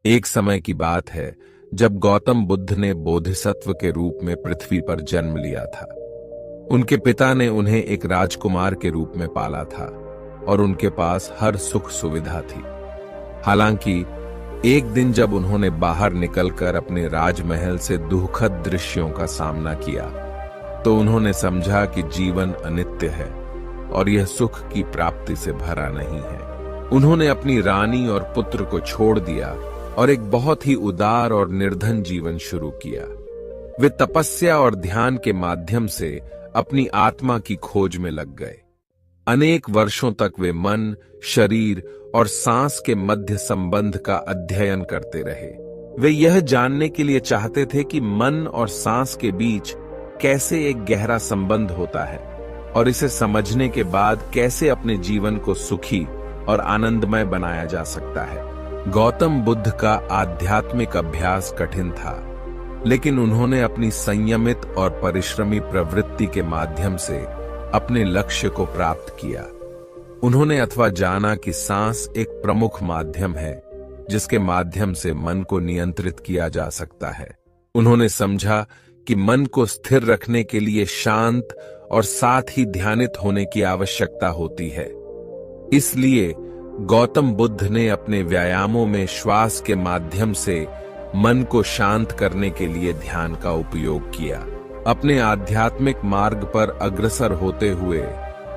एक समय की बात है जब गौतम बुद्ध ने बोधिसत्व के रूप में पृथ्वी पर जन्म लिया था। उनके पिता ने उन्हें एक राजकुमार के रूप में पाला था और उनके पास हर सुख सुविधा थी। हालांकि एक दिन जब उन्होंने बाहर निकलकर अपने राजमहल से दुखद दृश्यों का सामना किया तो उन्होंने समझा कि जीवन अनित्य है और यह सुख की प्राप्ति से भरा नहीं है। उन्होंने अपनी रानी और पुत्र को छोड़ दिया और एक बहुत ही उदार और निर्धन जीवन शुरू किया। वे तपस्या और ध्यान के माध्यम से अपनी आत्मा की खोज में लग गए। अनेक वर्षों तक वे मन, शरीर और सांस के मध्य संबंध का अध्ययन करते रहे। वे यह जानने के लिए चाहते थे कि मन और सांस के बीच कैसे एक गहरा संबंध होता है और इसे समझने के बाद कैसे अपने जीवन को सुखी और आनंदमय बनाया जा सकता है। गौतम बुद्ध का आध्यात्मिक अभ्यास कठिन था, लेकिन उन्होंने अपनी संयमित और परिश्रमी प्रवृत्ति के माध्यम से अपने लक्ष्य को प्राप्त किया। उन्होंने अथवा जाना कि सांस एक प्रमुख माध्यम है जिसके माध्यम से मन को नियंत्रित किया जा सकता है। उन्होंने समझा कि मन को स्थिर रखने के लिए शांत और साथ ही ध्यानित होने की आवश्यकता होती है। इसलिए गौतम बुद्ध ने अपने व्यायामों में श्वास के माध्यम से मन को शांत करने के लिए ध्यान का उपयोग किया। अपने आध्यात्मिक मार्ग पर अग्रसर होते हुए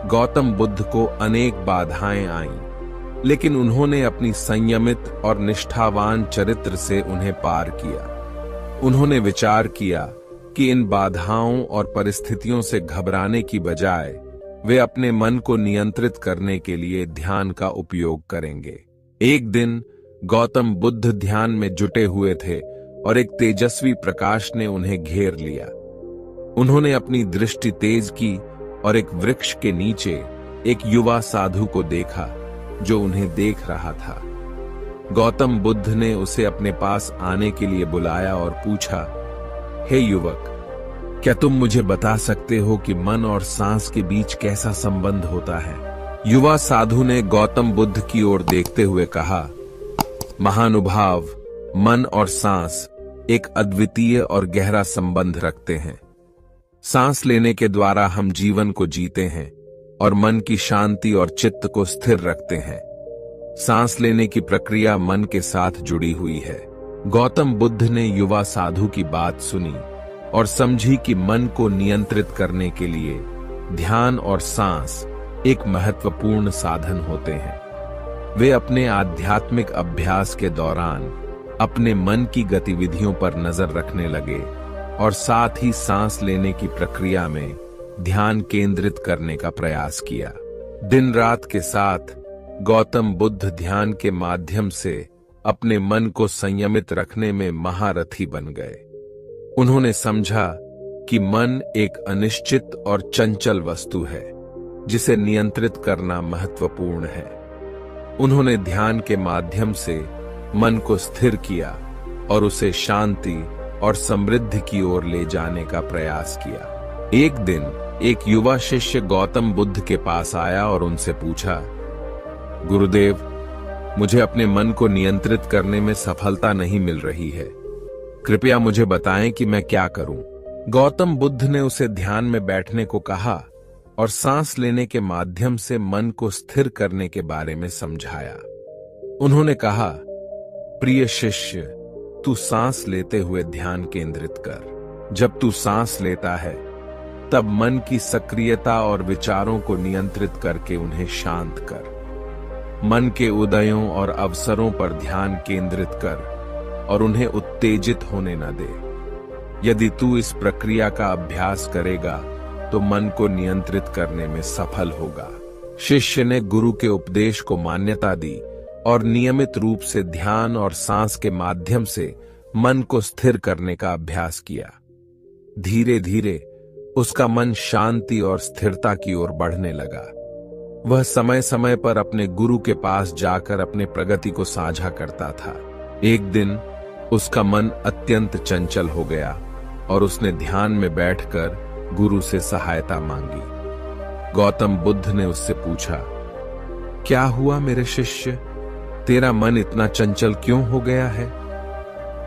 गौतम बुद्ध को अनेक बाधाएं आईं, लेकिन उन्होंने अपनी संयमित और निष्ठावान चरित्र से उन्हें पार किया। उन्होंने विचार किया कि इन बाधाओं और परिस्थितियों से घबराने की बजाय वे अपने मन को नियंत्रित करने के लिए ध्यान का उपयोग करेंगे। एक दिन गौतम बुद्ध ध्यान में जुटे हुए थे और एक तेजस्वी प्रकाश ने उन्हें घेर लिया। उन्होंने अपनी दृष्टि तेज की और एक वृक्ष के नीचे एक युवा साधु को देखा जो उन्हें देख रहा था। गौतम बुद्ध ने उसे अपने पास आने के लिए बुलाया और पूछा, हे युवक, क्या तुम मुझे बता सकते हो कि मन और सांस के बीच कैसा संबंध होता है? युवा साधु ने गौतम बुद्ध की ओर देखते हुए कहा, महानुभाव, मन और सांस एक अद्वितीय और गहरा संबंध रखते हैं। सांस लेने के द्वारा हम जीवन को जीते हैं और मन की शांति और चित्त को स्थिर रखते हैं। सांस लेने की प्रक्रिया मन के साथ जुड़ी हुई है। गौतम बुद्ध ने युवा साधु की बात सुनी और समझी कि मन को नियंत्रित करने के लिए ध्यान और सांस एक महत्वपूर्ण साधन होते हैं। वे अपने आध्यात्मिक अभ्यास के दौरान अपने मन की गतिविधियों पर नजर रखने लगे और साथ ही सांस लेने की प्रक्रिया में ध्यान केंद्रित करने का प्रयास किया। दिन रात के साथ गौतम बुद्ध ध्यान के माध्यम से अपने मन को संयमित रखने में महारथी बन गए। उन्होंने समझा कि मन एक अनिश्चित और चंचल वस्तु है जिसे नियंत्रित करना महत्वपूर्ण है। उन्होंने ध्यान के माध्यम से मन को स्थिर किया और उसे शांति और समृद्धि की ओर ले जाने का प्रयास किया। एक दिन एक युवा शिष्य गौतम बुद्ध के पास आया और उनसे पूछा, गुरुदेव, मुझे अपने मन को नियंत्रित करने में सफलता नहीं मिल रही है। कृपया मुझे बताएं कि मैं क्या करूं। गौतम बुद्ध ने उसे ध्यान में बैठने को कहा और सांस लेने के माध्यम से मन को स्थिर करने के बारे में समझाया। उन्होंने कहा, प्रिय शिष्य, तू सांस लेते हुए ध्यान केंद्रित कर। जब तू सांस लेता है तब मन की सक्रियता और विचारों को नियंत्रित करके उन्हें शांत कर। मन के उदयों और अवसरों पर ध्यान केंद्रित कर और उन्हें उत्तेजित होने न दे। यदि तू इस प्रक्रिया का अभ्यास करेगा तो मन को नियंत्रित करने में सफल होगा। शिष्य ने गुरु के उपदेश को मान्यता दी और नियमित रूप से ध्यान और सांस के माध्यम से मन को स्थिर करने का अभ्यास किया। धीरे धीरे उसका मन शांति और स्थिरता की ओर बढ़ने लगा। वह समय समय पर अपने गुरु के पास जाकर अपने प्रगति को साझा करता था। एक दिन उसका मन अत्यंत चंचल हो गया और उसने ध्यान में बैठकर गुरु से सहायता मांगी। गौतम बुद्ध ने उससे पूछा, क्या हुआ मेरे शिष्य? तेरा मन इतना चंचल क्यों हो गया है?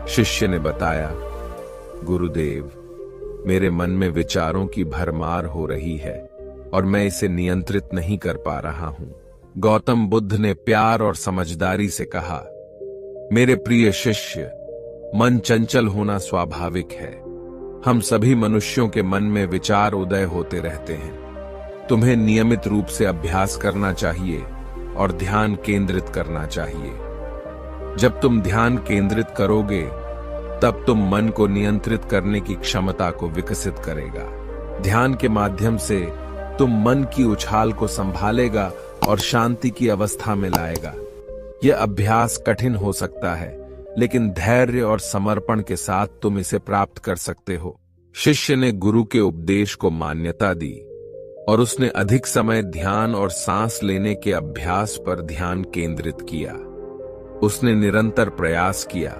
शिष्य ने बताया, गुरुदेव, मेरे मन में विचारों की भरमार हो रही है और मैं इसे नियंत्रित नहीं कर पा रहा हूं। गौतम बुद्ध ने प्यार और समझदारी से कहा, मेरे प्रिय शिष्य, मन चंचल होना स्वाभाविक है। हम सभी मनुष्यों के मन में विचार उदय होते रहते हैं। तुम्हें नियमित रूप से अभ्यास करना चाहिए और ध्यान केंद्रित करना चाहिए। जब तुम ध्यान केंद्रित करोगे तब तुम मन को नियंत्रित करने की क्षमता को विकसित करेगा। ध्यान के माध्यम से तुम मन की उछाल को संभालेगा और शांति की अवस्था में लाएगा। यह अभ्यास कठिन हो सकता है, लेकिन धैर्य और समर्पण के साथ तुम इसे प्राप्त कर सकते हो। शिष्य ने गुरु के उपदेश को मान्यता दी और उसने अधिक समय ध्यान और सांस लेने के अभ्यास पर ध्यान केंद्रित किया। उसने निरंतर प्रयास किया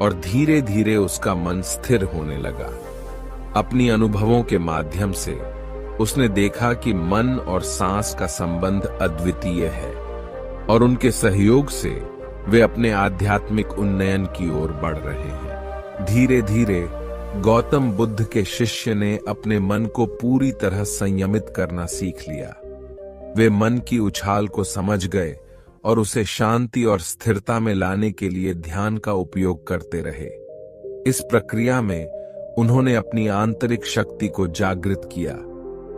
और धीरे धीरे उसका मन स्थिर होने लगा। अपनी अनुभवों के माध्यम से उसने देखा कि मन और सांस का संबंध अद्वितीय है और उनके सहयोग से वे अपने आध्यात्मिक उन्नयन की ओर बढ़ रहे हैं। धीरे धीरे गौतम बुद्ध के शिष्य ने अपने मन को पूरी तरह संयमित करना सीख लिया। वे मन की उछाल को समझ गए और उसे शांति और स्थिरता में लाने के लिए ध्यान का उपयोग करते रहे। इस प्रक्रिया में उन्होंने अपनी आंतरिक शक्ति को जागृत किया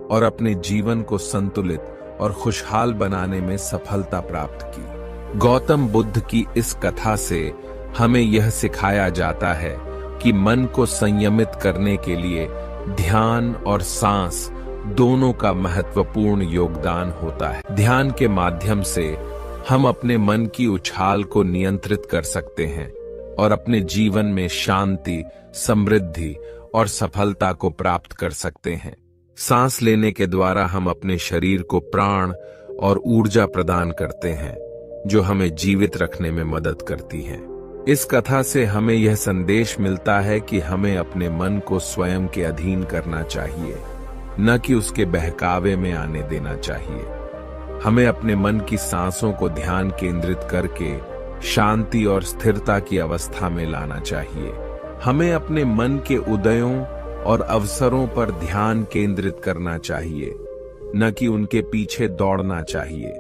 और अपने जीवन को संतुलित और खुशहाल बनाने में सफलता प्राप्त की। गौतम बुद्ध की इस कथा से हमें यह सिखाया जाता है कि मन को संयमित करने के लिए ध्यान और सांस दोनों का महत्वपूर्ण योगदान होता है। ध्यान के माध्यम से हम अपने मन की उछाल को नियंत्रित कर सकते हैं और अपने जीवन में शांति, समृद्धि और सफलता को प्राप्त कर सकते हैं। सांस लेने के द्वारा हम अपने शरीर को प्राण और ऊर्जा प्रदान करते हैं, जो हमें जीवित रखने में मदद करती है। इस कथा से हमें यह संदेश मिलता है कि हमें अपने मन को स्वयं के अधीन करना चाहिए, न कि उसके बहकावे में आने देना चाहिए। हमें अपने मन की सांसों को ध्यान केंद्रित करके शांति और स्थिरता की अवस्था में लाना चाहिए। हमें अपने मन के उदयों और अवसरों पर ध्यान केंद्रित करना चाहिए, न कि उनके पीछे दौड़ना चाहिए।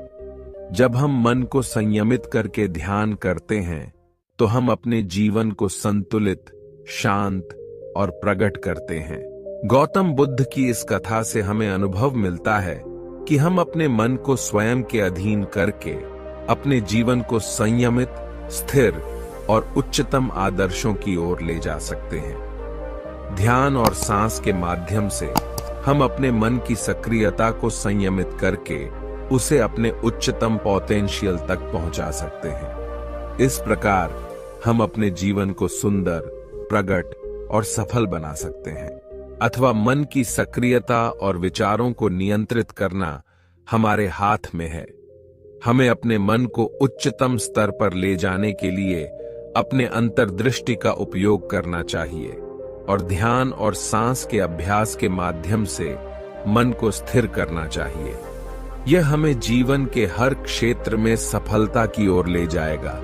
जब हम मन को संयमित करके ध्यान करते हैं, तो हम अपने जीवन को संतुलित, शांत और प्रकट करते हैं। गौतम बुद्ध की इस कथा से हमें अनुभव मिलता है कि हम अपने मन को स्वयं के अधीन करके अपने जीवन को संयमित, स्थिर और उच्चतम आदर्शों की ओर ले जा सकते हैं। ध्यान और सांस के माध्यम से हम अपने मन की सक्रियता को संयमित करके उसे अपने उच्चतम पोटेंशियल तक पहुंचा सकते हैं। इस प्रकार हम अपने जीवन को सुंदर, प्रकट और सफल बना सकते हैं। अथवा मन की सक्रियता और विचारों को नियंत्रित करना हमारे हाथ में है। हमें अपने मन को उच्चतम स्तर पर ले जाने के लिए अपने अंतर्दृष्टि का उपयोग करना चाहिए और ध्यान और सांस के अभ्यास के माध्यम से मन को स्थिर करना चाहिए। यह हमें जीवन के हर क्षेत्र में सफलता की ओर ले जाएगा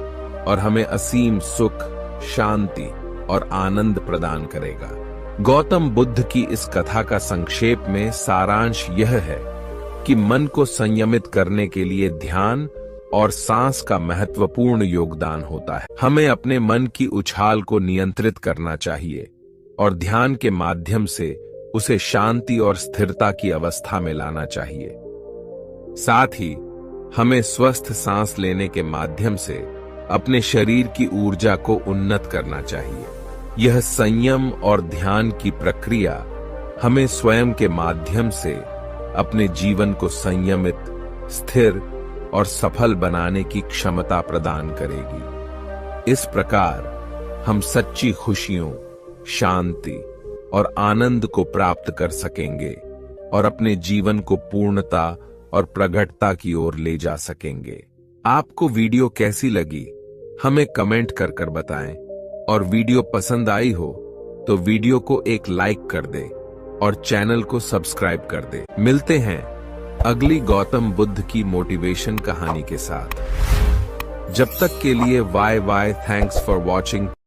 और हमें असीम सुख, शांति और आनंद प्रदान करेगा। गौतम बुद्ध की इस कथा का संक्षेप में सारांश यह है कि मन को संयमित करने के लिए ध्यान और सांस का महत्वपूर्ण योगदान होता है। हमें अपने मन की उछाल को नियंत्रित करना चाहिए और ध्यान के माध्यम से उसे शांति और स्थिरता की अवस्था में लाना चाहिए। साथ ही हमें स्वस्थ सांस लेने के माध्यम से अपने शरीर की ऊर्जा को उन्नत करना चाहिए। यह संयम और ध्यान की प्रक्रिया हमें स्वयं के माध्यम से अपने जीवन को संयमित, स्थिर और सफल बनाने की क्षमता प्रदान करेगी। इस प्रकार हम सच्ची खुशियों, शांति और आनंद को प्राप्त कर सकेंगे और अपने जीवन को पूर्णता और प्रगटता की ओर ले जा सकेंगे। आपको वीडियो कैसी लगी हमें कमेंट कर कर बताएं और वीडियो पसंद आई हो तो वीडियो को एक लाइक कर दे और चैनल को सब्सक्राइब कर दे। मिलते हैं अगली गौतम बुद्ध की मोटिवेशन कहानी के साथ। जब तक के लिए bye bye, thanks for watching.